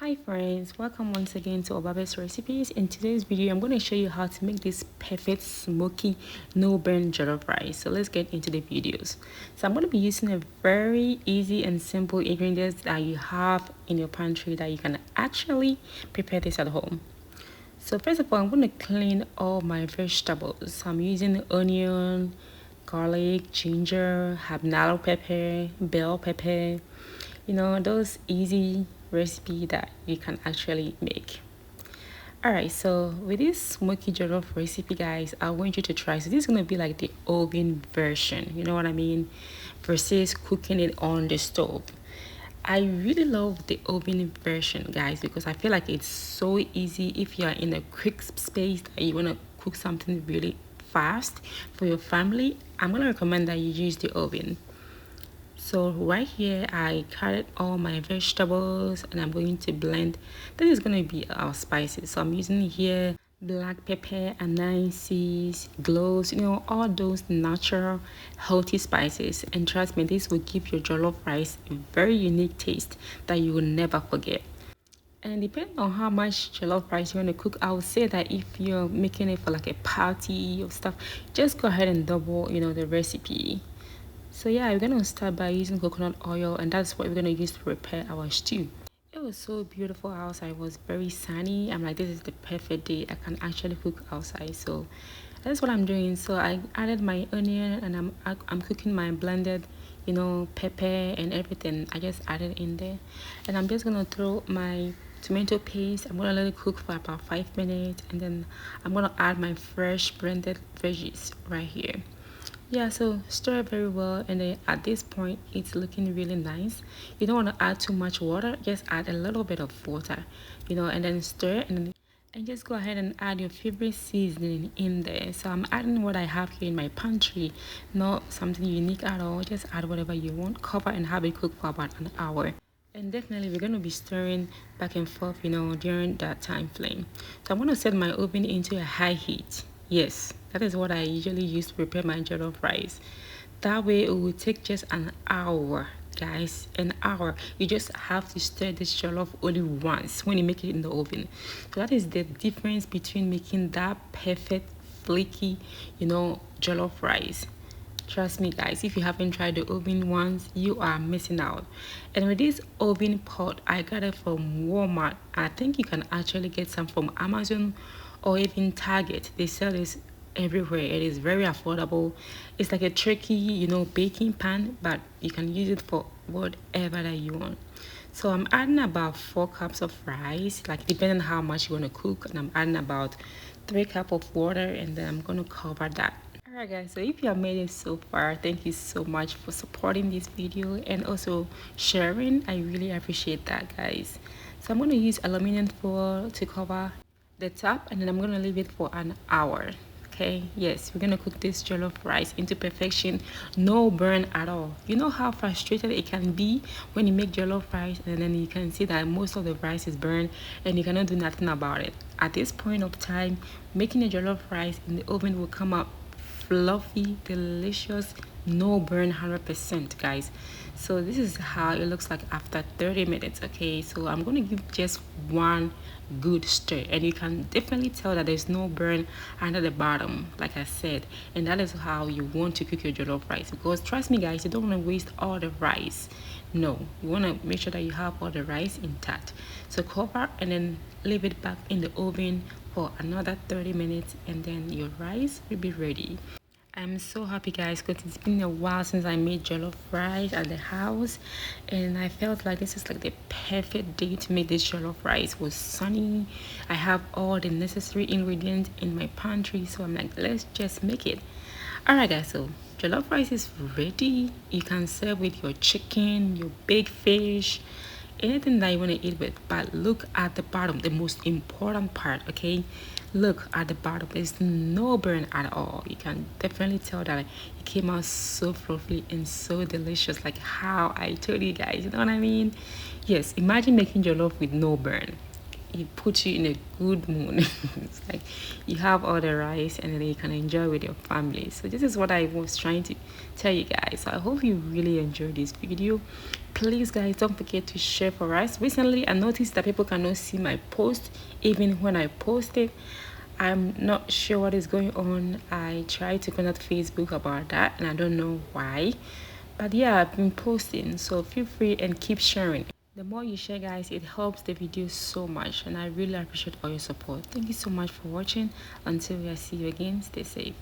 Hi friends, welcome once again to OBAAPA'S recipes. In today's video, I'm going to show you how to make this perfect smoky no burn jollof rice. So let's get into the videos. So I'm going to be using a very easy and simple ingredients that you have in your pantry that you can actually prepare this at home. So first of all, I'm going to clean all my vegetables. I'm using onion, garlic, ginger, habanero pepper, bell pepper, those easy recipe that you can actually make. Alright, so with this smoky jollof recipe, guys, I want you to try. So this is going to be like the oven version, you know what I mean, versus cooking it on the stove. I really love the oven version, guys, because I feel like it's so easy if you're in a quick space that you want to cook something really fast for your family. I'm going to recommend that you use the oven. So right here I cut all my vegetables and I'm going to blend. This is going to be our spices. So I'm using here black pepper, anise, cloves, all those natural healthy spices. And trust me, this will give your jollof rice a very unique taste that you will never forget. And depending on how much jollof rice you want to cook, I would say that if you're making it for like a party or stuff, just go ahead and double the recipe. So yeah, we're gonna start by using coconut oil, and that's what we're gonna use to prepare our stew. It was so beautiful outside. It was very sunny. I'm like, this is the perfect day. I can actually cook outside. So that's what I'm doing. So I added my onion, and I'm cooking my blended, pepper and everything. I just added in there, and I'm just gonna throw my tomato paste. I'm gonna let it cook for about 5 minutes, and then I'm gonna add my fresh blended veggies right here. Yeah, so stir it very well, and then at this point it's looking really nice. You don't want to add too much water, just add a little bit of water, and then stir, and just go ahead and add your favorite seasoning in there. So I'm adding what I have here in my pantry, not something unique at all. Just add whatever you want, cover and have it cook for about an hour. And definitely we're going to be stirring back and forth, during that time frame. So I'm going to set my oven into a high heat. Yes, that is what I usually use to prepare my jollof rice. That way it will take just an hour, guys. An hour. You just have to stir this jollof only once when you make it in the oven. So that is the difference between making that perfect flaky, jollof rice. Trust me, guys, if you haven't tried the oven once, you are missing out. And with this oven pot, I got it from Walmart. I think you can actually get some from Amazon or even Target. They sell this everywhere. It is very affordable. It's like a turkey, baking pan, but you can use it for whatever that you want. So I'm adding about 4 cups of rice, like depending on how much you want to cook, and I'm adding about 3 cups of water, and then I'm going to cover that. Alright guys, so if you have made it so far, thank you so much for supporting this video and also sharing. I really appreciate that, guys. So I'm going to use aluminum foil to cover the top, and then I'm going to leave it for an hour. Okay, yes, we're going to cook this jollof rice into perfection, no burn at all. You know how frustrated it can be when you make jollof rice and then you can see that most of the rice is burned and you cannot do nothing about it. At this point of time, making a jollof rice in the oven will come out fluffy, delicious, no burn, 100%, guys. So this is how it looks like after 30 minutes. Okay, so I'm going to give just one good stir, and you can definitely tell that there's no burn under the bottom, like I said. And that is how you want to cook your jollof rice, because trust me, guys, you don't want to waste all the rice. No, you want to make sure that you have all the rice intact. So cover and then leave it back in the oven for another 30 minutes, and then your rice will be ready. I'm so happy, guys, because it's been a while since I made jollof rice at the house, and I felt like this is like the perfect day to make this jollof rice. It was sunny. I have all the necessary ingredients in my pantry, so I'm like, let's just make it. Alright guys, so jollof rice is ready. You can serve with your chicken, your big fish, anything that you want to eat with. But look at the bottom, the most important part. Okay, look at the bottom, there's no burn at all. You can definitely tell that it came out so fluffy and so delicious, like how I told you guys, you know what I mean? Yes, imagine making jollof with no burn. it puts you in a good mood. It's like you have all the rice and then you can enjoy with your family. So this is what I was trying to tell you guys. So I hope you really enjoyed this video. Please guys, don't forget to share for us. Recently I noticed that people cannot see my post even when I post it. I'm not sure what is going on. I tried to contact Facebook about that and I don't know why, but yeah, I've been posting, so feel free and keep sharing. The more you share guys, it helps the video so much, and I really appreciate all your support. Thank you so much for watching. Until I see you again, stay safe.